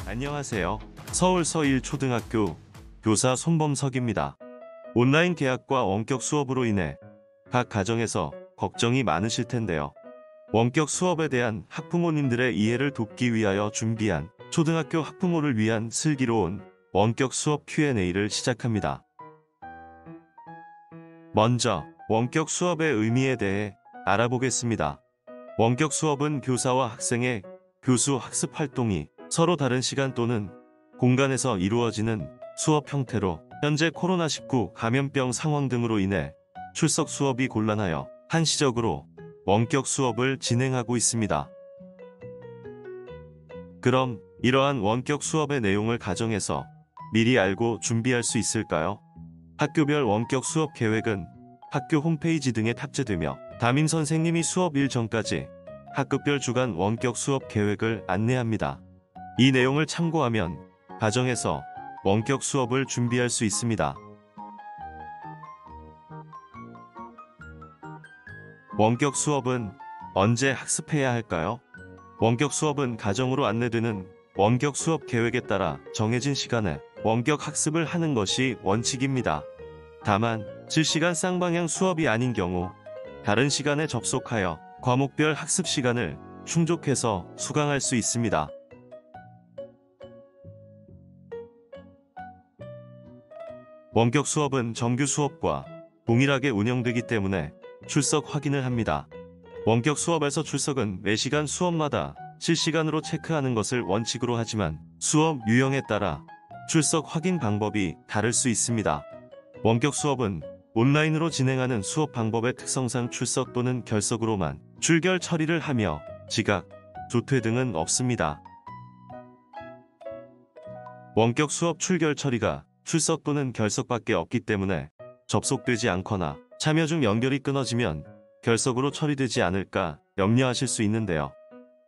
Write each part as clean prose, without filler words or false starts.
안녕하세요. 서울 서일초등학교 교사 손범석입니다. 온라인 개학과 원격 수업으로 인해 각 가정에서 걱정이 많으실 텐데요. 원격 수업에 대한 학부모님들의 이해를 돕기 위하여 준비한 초등학교 학부모를 위한 슬기로운 원격 수업 Q&A를 시작합니다. 먼저 원격 수업의 의미에 대해 알아보겠습니다. 원격 수업은 교사와 학생의 교수 학습 활동이 서로 다른 시간 또는 공간에서 이루어지는 수업 형태로 현재 코로나19 감염병 상황 등으로 인해 출석 수업이 곤란하여 한시적으로 원격 수업을 진행하고 있습니다. 그럼 이러한 원격 수업의 내용을 가정에서 미리 알고 준비할 수 있을까요? 학교별 원격 수업 계획은 학교 홈페이지 등에 탑재되며 담임 선생님이 수업 일정까지 학급별 주간 원격 수업 계획을 안내합니다. 이 내용을 참고하면 가정에서 원격 수업을 준비할 수 있습니다. 원격 수업은 언제 학습해야 할까요? 원격 수업은 가정으로 안내되는 원격 수업 계획에 따라 정해진 시간에 원격 학습을 하는 것이 원칙입니다. 다만 실시간 쌍방향 수업이 아닌 경우 다른 시간에 접속하여 과목별 학습 시간을 충족해서 수강할 수 있습니다. 원격 수업은 정규 수업과 동일하게 운영되기 때문에 출석 확인을 합니다. 원격 수업에서 출석은 매시간 수업마다 실시간으로 체크하는 것을 원칙으로 하지만 수업 유형에 따라 출석 확인 방법이 다를 수 있습니다. 원격 수업은 온라인으로 진행하는 수업 방법의 특성상 출석 또는 결석으로만 출결 처리를 하며 지각, 조퇴 등은 없습니다. 원격 수업 출결 처리가 출석 또는 결석밖에 없기 때문에 접속되지 않거나 참여 중 연결이 끊어지면 결석으로 처리되지 않을까 염려하실 수 있는데요.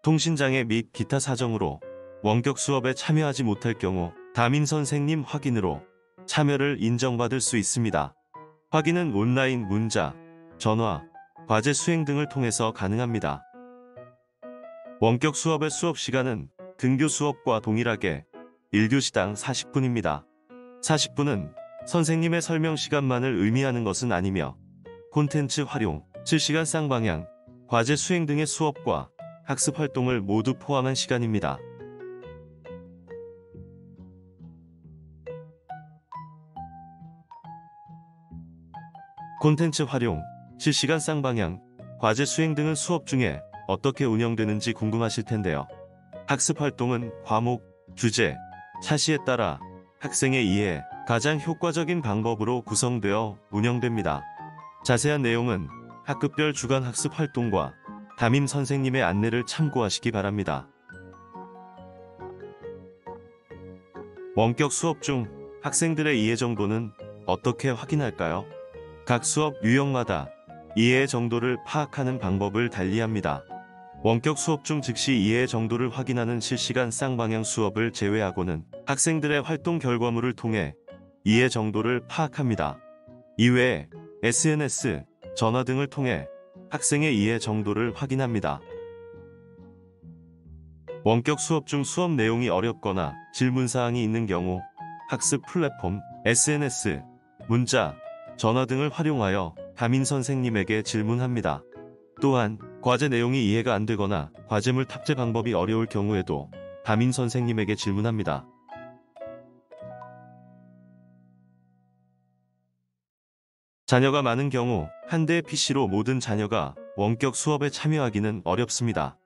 통신장애 및 기타 사정으로 원격 수업에 참여하지 못할 경우 담임 선생님 확인으로 참여를 인정받을 수 있습니다. 확인은 온라인 문자, 전화, 과제 수행 등을 통해서 가능합니다. 원격 수업의 수업 시간은 등교 수업과 동일하게 1교시당 40분입니다. 40분은 선생님의 설명 시간만을 의미하는 것은 아니며 콘텐츠 활용, 실시간 쌍방향, 과제 수행 등의 수업과 학습 활동을 모두 포함한 시간입니다. 콘텐츠 활용, 실시간 쌍방향, 과제 수행 등은 수업 중에 어떻게 운영되는지 궁금하실 텐데요. 학습 활동은 과목, 주제, 차시에 따라 학생의 이해에 가장 효과적인 방법으로 구성되어 운영됩니다. 자세한 내용은 학급별 주간 학습 활동과 담임 선생님의 안내를 참고하시기 바랍니다. 원격 수업 중 학생들의 이해 정도는 어떻게 확인할까요? 각 수업 유형마다 이해의 정도를 파악하는 방법을 달리합니다. 원격 수업 중 즉시 이해의 정도를 확인하는 실시간 쌍방향 수업을 제외하고는 학생들의 활동 결과물을 통해 이해 정도를 파악합니다. 이외에 SNS, 전화 등을 통해 학생의 이해 정도를 확인합니다. 원격 수업 중 수업 내용이 어렵거나 질문사항이 있는 경우 학습 플랫폼, SNS, 문자, 전화 등을 활용하여 담임 선생님에게 질문합니다. 또한 과제 내용이 이해가 안 되거나 과제물 탑재 방법이 어려울 경우에도 담임 선생님에게 질문합니다. 자녀가 많은 경우 한 대의 PC로 모든 자녀가 원격 수업에 참여하기는 어렵습니다.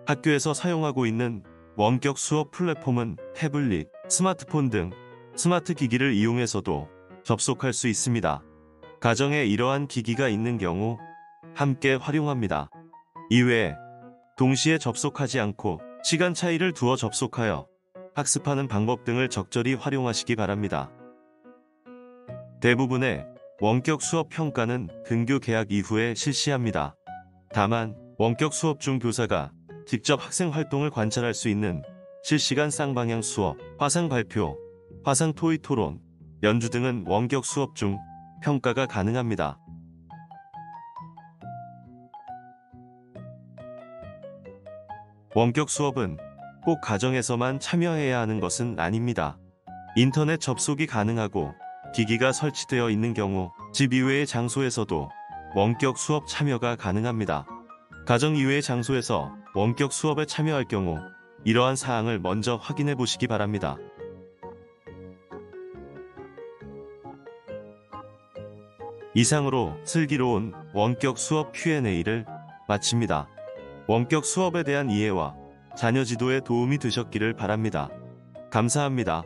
학교에서 사용하고 있는 원격 수업 플랫폼은 태블릿, 스마트폰 등 스마트 기기를 이용해서도 접속할 수 있습니다. 가정에 이러한 기기가 있는 경우 함께 활용합니다. 이외에 동시에 접속하지 않고 시간 차이를 두어 접속하여 학습하는 방법 등을 적절히 활용하시기 바랍니다. 대부분의 원격 수업 평가는 등교 개학 이후에 실시합니다. 다만 원격 수업 중 교사가 직접 학생 활동을 관찰할 수 있는 실시간 쌍방향 수업, 화상 발표, 화상 토의 토론, 연주 등은 원격 수업 중 평가가 가능합니다. 원격 수업은 꼭 가정에서만 참여해야 하는 것은 아닙니다. 인터넷 접속이 가능하고 기기가 설치되어 있는 경우 집 이외의 장소에서도 원격 수업 참여가 가능합니다. 가정 이외의 장소에서 원격 수업에 참여할 경우 이러한 사항을 먼저 확인해 보시기 바랍니다. 이상으로 슬기로운 원격 수업 Q&A를 마칩니다. 원격 수업에 대한 이해와 자녀 지도에 도움이 되셨기를 바랍니다. 감사합니다.